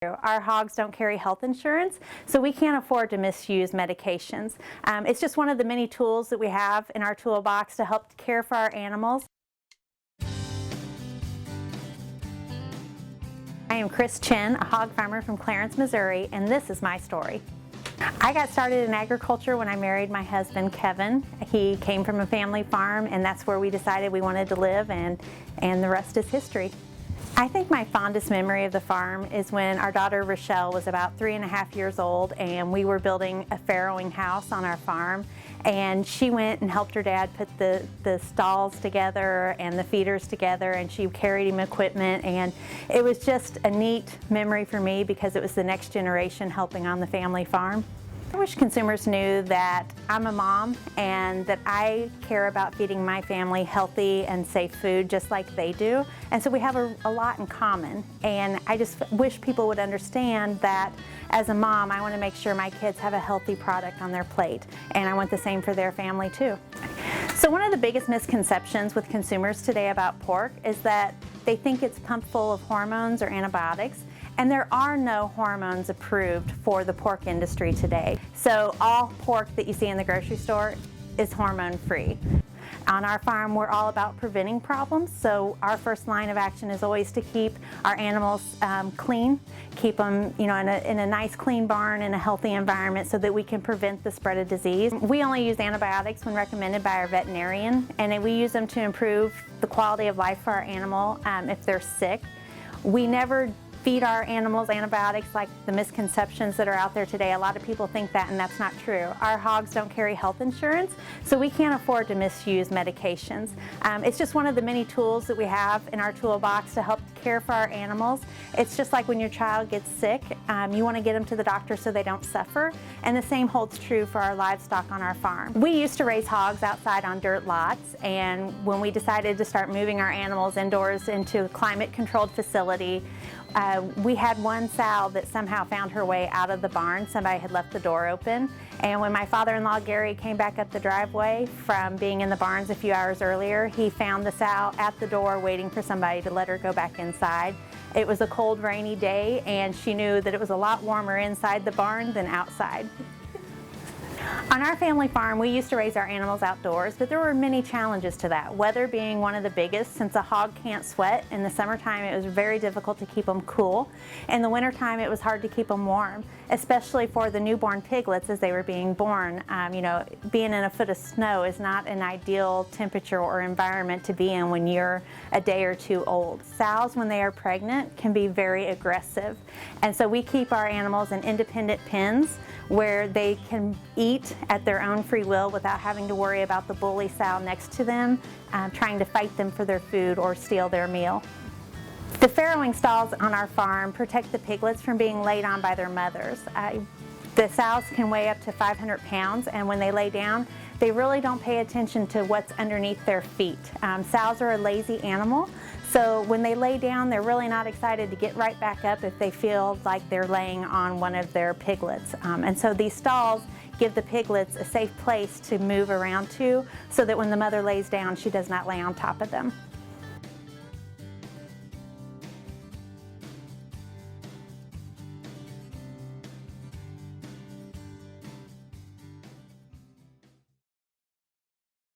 Our hogs don't carry health insurance, so we can't afford to misuse medications. It's just one of the many tools that we have in our toolbox to help care for our animals. I am Chris Chinn, a hog farmer from Clarence, Missouri, and this is my story. I got started in agriculture when I married my husband, Kevin. He came from a family farm, and that's where we decided we wanted to live, and the rest is history. I think my fondest memory of the farm is when our daughter Rochelle was about 3.5 years old, and we were building a farrowing house on our farm, and she went and helped her dad put the stalls together and the feeders together, and she carried him equipment, and it was just a neat memory for me because it was the next generation helping on the family farm. I wish consumers knew that I'm a mom and that I care about feeding my family healthy and safe food just like they do. And so we have a lot in common. And I just wish people would understand that as a mom, I want to make sure my kids have a healthy product on their plate. And I want the same for their family too. So one of the biggest misconceptions with consumers today about pork is that they think it's pumped full of hormones or antibiotics. And there are no hormones approved for the pork industry today. So all pork that you see in the grocery store is hormone-free. On our farm, we're all about preventing problems, so our first line of action is always to keep our animals clean, keep them in a nice clean barn in a healthy environment so that we can prevent the spread of disease. We only use antibiotics when recommended by our veterinarian, and we use them to improve the quality of life for our animal if they're sick. We never feed our animals antibiotics like the misconceptions that are out there today. A lot of people think that, and that's not true. Our hogs don't carry health insurance, so we can't afford to misuse medications. It's just one of the many tools that we have in our toolbox to help care for our animals. It's just like when your child gets sick, you want to get them to the doctor so they don't suffer, and the same holds true for our livestock on our farm. We used to raise hogs outside on dirt lots, and when we decided to start moving our animals indoors into a climate-controlled facility, we had one sow that somehow found her way out of the barn. Somebody had left the door open, and when my father-in-law Gary came back up the driveway from being in the barns a few hours earlier, he found the sow at the door waiting for somebody to let her go back inside. It was a cold, rainy day, and she knew that it was a lot warmer inside the barn than outside. On our family farm, we used to raise our animals outdoors, but there were many challenges to that, weather being one of the biggest. Since a hog can't sweat, in the summertime it was very difficult to keep them cool. In the wintertime it was hard to keep them warm, especially for the newborn piglets as they were being born. Being in a foot of snow is not an ideal temperature or environment to be in when you're a day or two old. Sows, when they are pregnant, can be very aggressive, and so we keep our animals in independent pens where they can eat at their own free will without having to worry about the bully sow next to them trying to fight them for their food or steal their meal. The farrowing stalls on our farm protect the piglets from being laid on by their mothers. The sows can weigh up to 500 pounds, and when they lay down, they really don't pay attention to what's underneath their feet. Sows are a lazy animal, so when they lay down, they're really not excited to get right back up if they feel like they're laying on one of their piglets. And so these stalls give the piglets a safe place to move around to so that when the mother lays down, she does not lay on top of them.